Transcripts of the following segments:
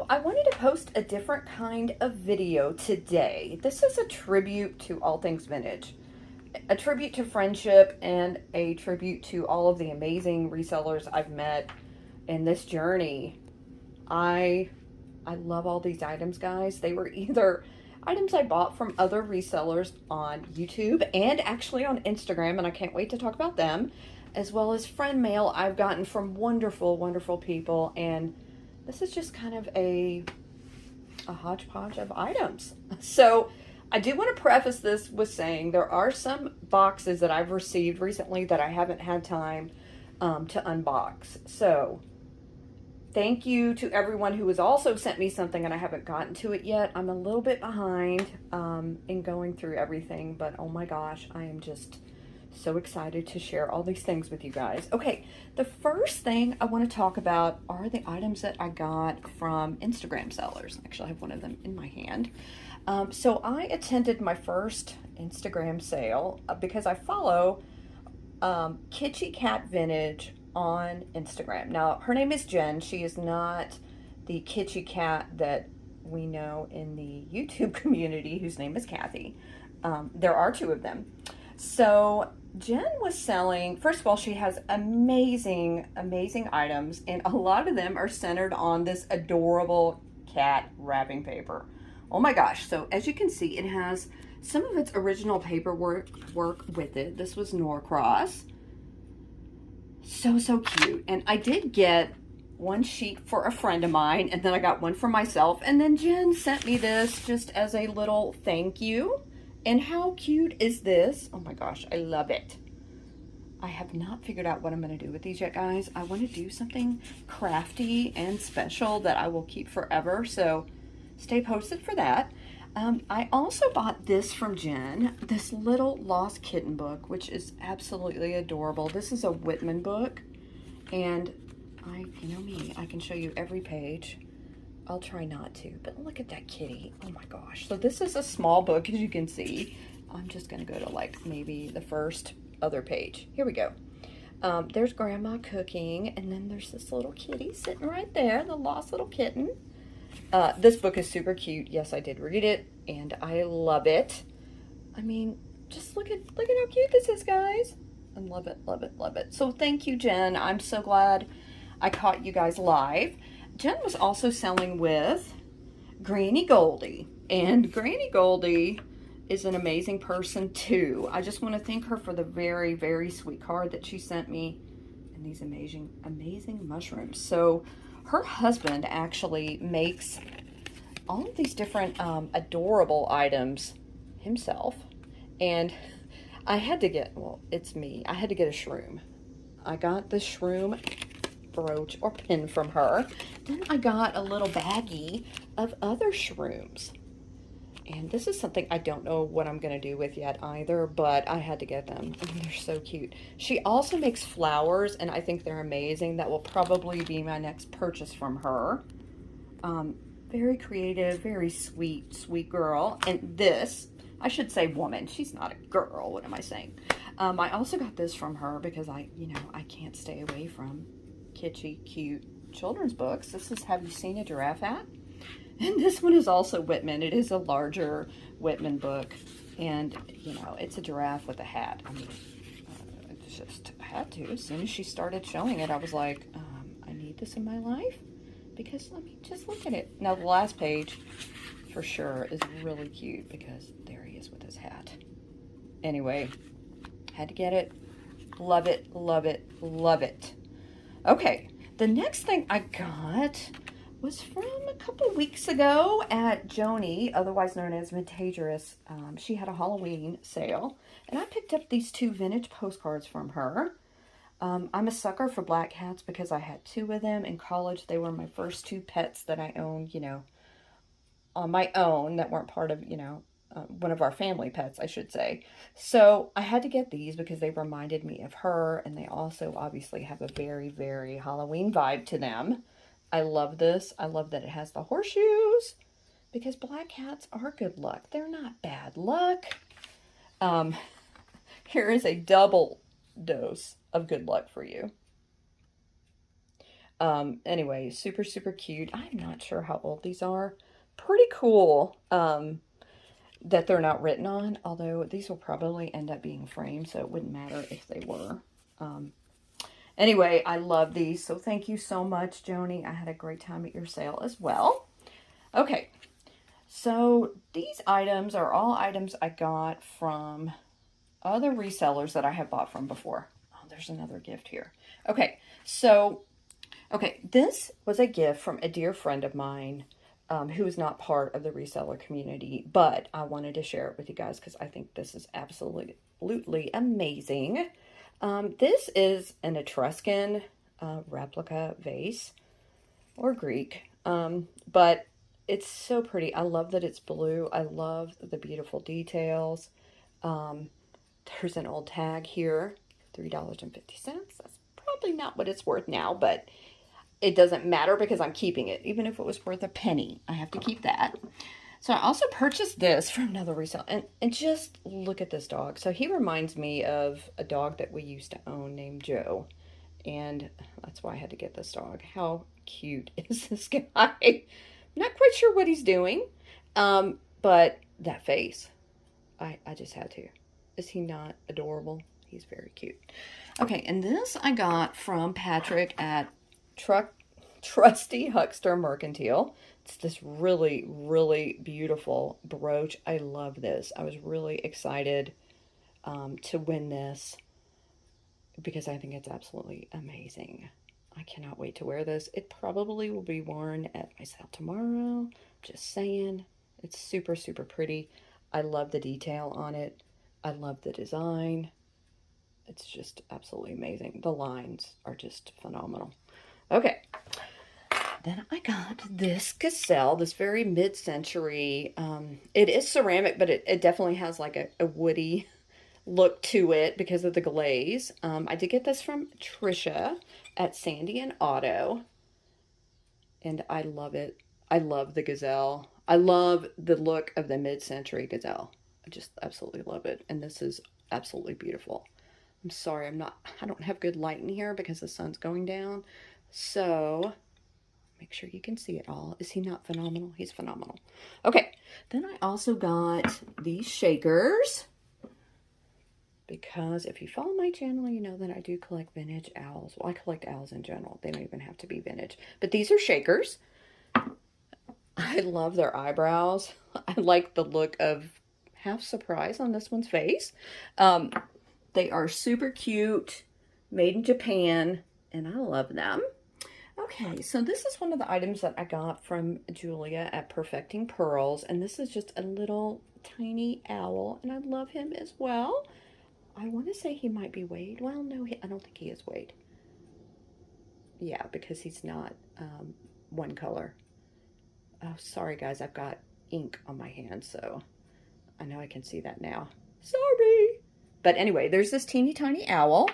So I wanted to post a different kind of video today. This is a tribute to all things vintage, a tribute to friendship, and a tribute to all of the amazing resellers I've met in this journey. I love all these items, guys. They were either items I bought from other resellers on YouTube and actually on Instagram, and I can't wait to talk about them, as well as friend mail I've gotten from wonderful, wonderful people. And this is just kind of a hodgepodge of items. So I do want to preface this with saying there are some boxes that I've received recently that I haven't had time to unbox. So thank you to everyone who has also sent me something and I haven't gotten to it yet. I'm a little bit behind in going through everything, but oh my gosh, I am just so excited to share all these things with you guys. Okay, the first thing I want to talk about are the items that I got from Instagram sellers. Actually, I have one of them in my hand. So I attended my first Instagram sale because I follow Kitschy Cat Vintage on Instagram. Now, her name is Jen. She is not the Kitschy Cat that we know in the YouTube community, whose name is Kathy. There are two of them. So Jen was selling, first of all, she has amazing, amazing items, and a lot of them are centered on this adorable cat wrapping paper. Oh my gosh. So as you can see, it has some of its original paperwork with it. This was Norcross. So cute. And I did get one sheet for a friend of mine, and then I got one for myself, and then Jen sent me this just as a little thank you. And how cute is this? Oh my gosh, I love it. I have not figured out what I'm going to do with these yet, guys. I want to do something crafty and special that I will keep forever, so stay posted for that. I also bought this from Jen, this little Lost Kitten book, which is absolutely adorable. This is a Whitman book, and you know me, I can show you every page. I'll try not to, but look at that kitty. Oh my gosh. So this is a small book, as you can see. I'm just going to go to like maybe the first other page. Here we go. There's Grandma cooking, and then there's this little kitty sitting right there, the lost little kitten. This book is super cute. Yes, I did read it, and I love it. I mean, just look at how cute this is, guys. I love it, love it, love it. So thank you, Jen. I'm so glad I caught you guys live. Jen was also selling with Granny Goldie, and Granny Goldie is an amazing person too. I just want to thank her for the very, very sweet card that she sent me and these amazing, amazing mushrooms. So her husband actually makes all of these different adorable items himself, and I had to get, well, it's me, I had to get a shroom. I got the shroom brooch or pin from her. Then I got a little baggie of other shrooms, and this is something I don't know what I'm going to do with yet either, but I had to get them. I mean, they're so cute. She also makes flowers, and I think they're amazing. That will probably be my next purchase from her. Very creative, very sweet girl. And this, I should say woman, she's not a girl, what am I saying? I also got this from her because I can't stay away from kitschy, cute children's books. This is Have You Seen a Giraffe Hat? And this one is also Whitman. It is a larger Whitman book, and it's a giraffe with a hat. I mean, I just had to. As soon as she started showing it, I was like, I need this in my life, because I mean, just look at it. Now the last page for sure is really cute because there he is with his hat. Anyway, had to get it. Love it, love it, love it. Okay, the next thing I got was from a couple weeks ago at Joni, otherwise known as Vintagerous. She had a Halloween sale, and I picked up these two vintage postcards from her. I'm a sucker for black cats because I had two of them in college. They were my first two pets that I owned, on my own, that weren't part of, one of our family pets, I should say. So I had to get these because they reminded me of her, and they also obviously have a very, very Halloween vibe to them. I love this. I love that it has the horseshoes because black cats are good luck. They're not bad luck. Here is a double dose of good luck for you. Anyway, super, super cute. I'm not sure how old these are. Pretty cool that they're not written on, although these will probably end up being framed, so it wouldn't matter if they were. Anyway, I love these, so thank you so much, Joni. I had a great time at your sale as well. Okay, so these items are all items I got from other resellers that I have bought from before. Oh, there's another gift here. Okay, so, this was a gift from a dear friend of mine who is not part of the reseller community, but I wanted to share it with you guys because I think this is absolutely amazing. This is an Etruscan replica vase, or Greek, but it's so pretty. I love that it's blue. I love the beautiful details. There's an old tag here, $3.50. That's probably not what it's worth now, but it doesn't matter because I'm keeping it. Even if it was worth a penny, I have to keep that. So I also purchased this from another reseller. And just look at this dog. So he reminds me of a dog that we used to own named Joe. And that's why I had to get this dog. How cute is this guy? I'm not quite sure what he's doing. But that face, I just had to. Is he not adorable? He's very cute. Okay, and this I got from Patrick at Trusty Huckster Mercantile. It's this really, really beautiful brooch. I love this. I was really excited to win this because I think it's absolutely amazing. I cannot wait to wear this. It probably will be worn at my sale tomorrow. Just saying. It's super, super pretty. I love the detail on it. I love the design. It's just absolutely amazing. The lines are just phenomenal. Okay. Then I got this gazelle, this very mid-century. It is ceramic, but it definitely has like a woody look to it because of the glaze. I did get this from Trisha at Sandy and Auto, and I love it. I love the gazelle. I love the look of the mid-century gazelle. I just absolutely love it, and this is absolutely beautiful. I'm sorry, I don't have good light in here because the sun's going down, so make sure you can see it all. Is he not phenomenal? He's phenomenal. Okay, then I also got these shakers because if you follow my channel, you know that I do collect vintage owls. Well, I collect owls in general. They don't even have to be vintage. But these are shakers. I love their eyebrows. I like the look of half surprise on this one's face. They are super cute, made in Japan, and I love them. Okay, so this is one of the items that I got from Julia at Perfecting Pearls, and this is just a little tiny owl, and I love him as well. I want to say he might be weighed. Well, no, I don't think he is weighed. Yeah, because he's not one color. Oh, sorry guys, I've got ink on my hand, so I know I can see that now. Sorry. But anyway, there's this teeny tiny owl.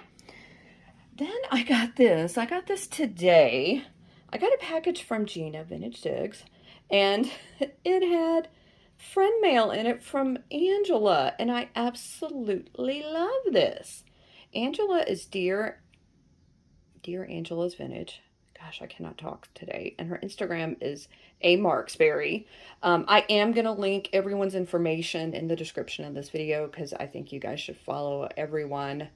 Then I got this. I got this today. I got a package from Gina Vintage Digs, and it had friend mail in it from Angela, and I absolutely love this. Angela is Dear Angela's Vintage. Gosh, I cannot talk today. And her Instagram is @marksberry. I am going to link everyone's information in the description of this video because I think you guys should follow everyone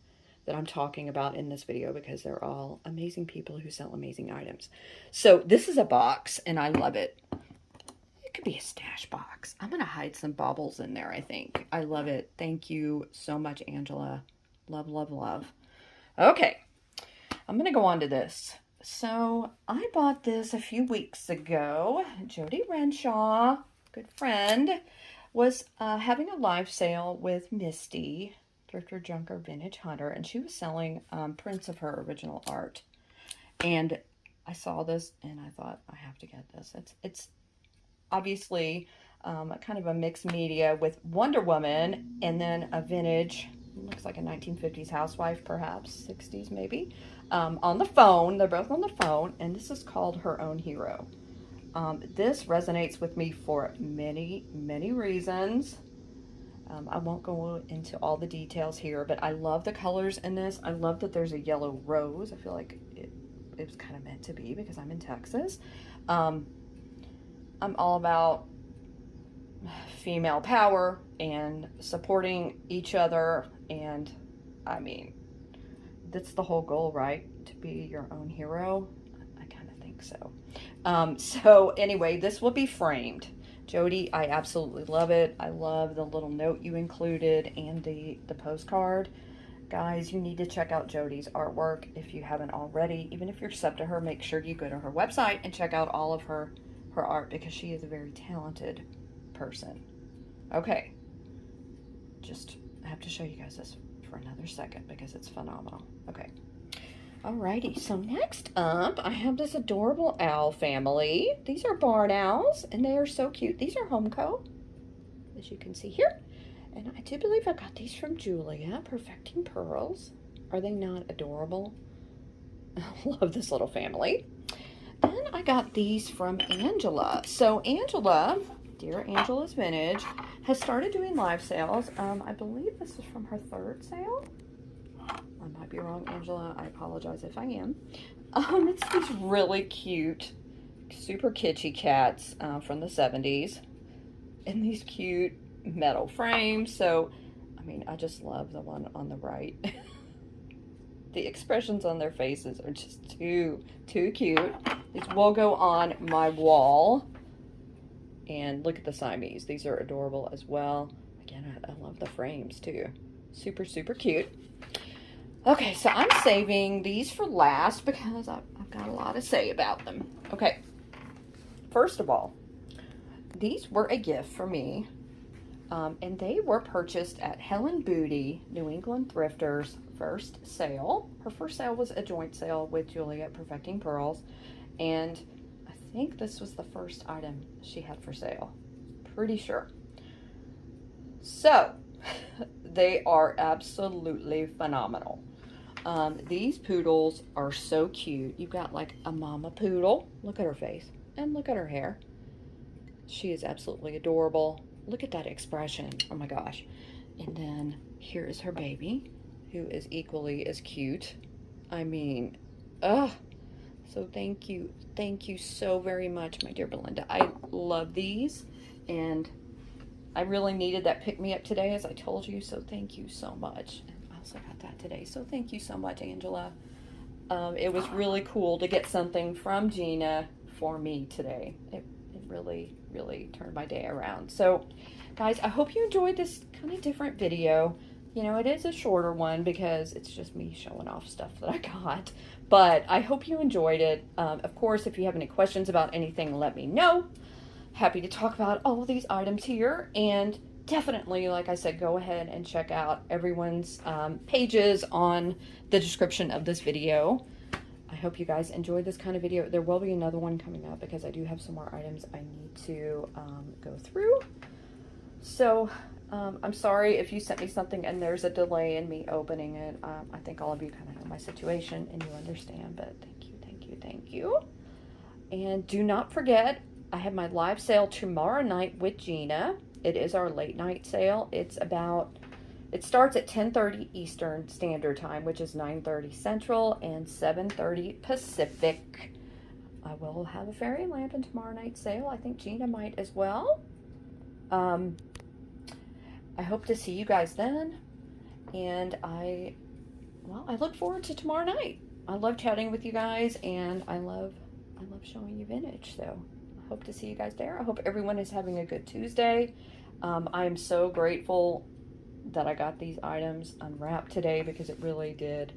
that I'm talking about in this video because they're all amazing people who sell amazing items. So this is a box and I love it. It could be a stash box. I'm going to hide some baubles in there, I think. I love it. Thank you so much, Angela. Love, love, love. Okay, I'm going to go on to this. So I bought this a few weeks ago. Jody Renshaw, good friend, was having a live sale with Misty, Thrifter, Junker, Vintage Hunter, and she was selling prints of her original art. And I saw this and I thought, I have to get this. It's obviously kind of a mixed media with Wonder Woman and then a vintage, looks like a 1950s housewife, perhaps 60s maybe, on the phone. They're both on the phone, and this is called Her Own Hero. This resonates with me for many, many reasons. I won't go into all the details here, but I love the colors in this. I love that there's a yellow rose. I feel like it was kind of meant to be because I'm in Texas. I'm all about female power and supporting each other, and I mean, that's the whole goal, right? To be your own hero. I kind of think so. So anyway, this will be framed. Jody, I absolutely love it. I love the little note you included and the postcard. Guys, you need to check out Jody's artwork if you haven't already. Even if you're sub to her, make sure you go to her website and check out all of her art, because she is a very talented person. Okay, just I have to show you guys this for another second because it's phenomenal. Okay, alrighty, so next up I have this adorable owl family. These are barn owls and they are so cute. These are Homeco, as you can see here. And I do believe I got these from Julia, Perfecting Pearls. Are they not adorable? I love this little family. Then I got these from Angela. So Angela, dear Angela's Vintage, has started doing live sales. I believe this is from her 3rd sale. I might be wrong, Angela. I apologize if I am. It's these really cute, super kitschy cats from the 70s. And these cute metal frames. So I mean, I just love the one on the right. The expressions on their faces are just too cute. These will go on my wall. And look at the Siamese. These are adorable as well. Again, I love the frames too. Super cute. Okay, so I'm saving these for last because I've got a lot to say about them. Okay, first of all, these were a gift for me. And they were purchased at Helen Booty, New England Thrifters' first sale. Her first sale was a joint sale with Julia at Perfecting Pearls. And I think this was the first item she had for sale. Pretty sure. So, they are absolutely phenomenal. These poodles are so cute. You've got like a mama poodle. Look at her face. And look at her hair. She is absolutely adorable. Look at that expression. Oh my gosh. And then here is her baby, who is equally as cute. I mean, so thank you. Thank you so very much, my dear Belinda. I love these. And I really needed that pick-me-up today, as I told you. So thank you so much. And I also got that today. So thank you so much, Angela. It was really cool to get something from Gina for me today. It really turned my day around. So guys, I hope you enjoyed this kind of different video. You know, it is a shorter one because it's just me showing off stuff that I got, but I hope you enjoyed it. Of course, if you have any questions about anything, let me know. Happy to talk about all of these items here. And definitely, like I said, go ahead and check out everyone's pages on the description of this video. I hope you guys enjoyed this kind of video. There will be another one coming up because I do have some more items I need to go through. So I'm sorry if you sent me something and there's a delay in me opening it. I think all of you kind of know my situation and you understand, but thank you. And do not forget, I have my live sale tomorrow night with Gina. It is our late night sale. It starts at 10:30 Eastern Standard Time, which is 9:30 Central and 7:30 Pacific. I will have a fairy lamp in tomorrow night's sale. I think Gina might as well. I hope to see you guys then. And I look forward to tomorrow night. I love chatting with you guys, and I love showing you vintage. So I hope to see you guys there. I hope everyone is having a good Tuesday. I am so grateful that I got these items unwrapped today because it really did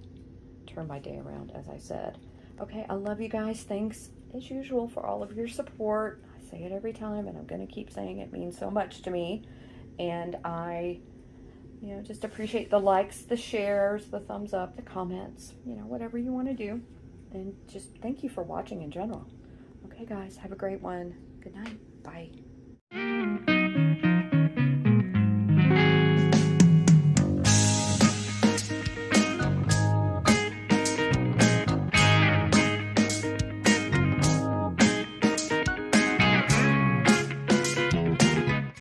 turn my day around, as I said. Okay, I love you guys. Thanks, as usual, for all of your support. I say it every time, and I'm going to keep saying it. It means so much to me. And I, just appreciate the likes, the shares, the thumbs up, the comments, whatever you want to do. And just thank you for watching in general. Okay, guys, have a great one. Good night. Bye.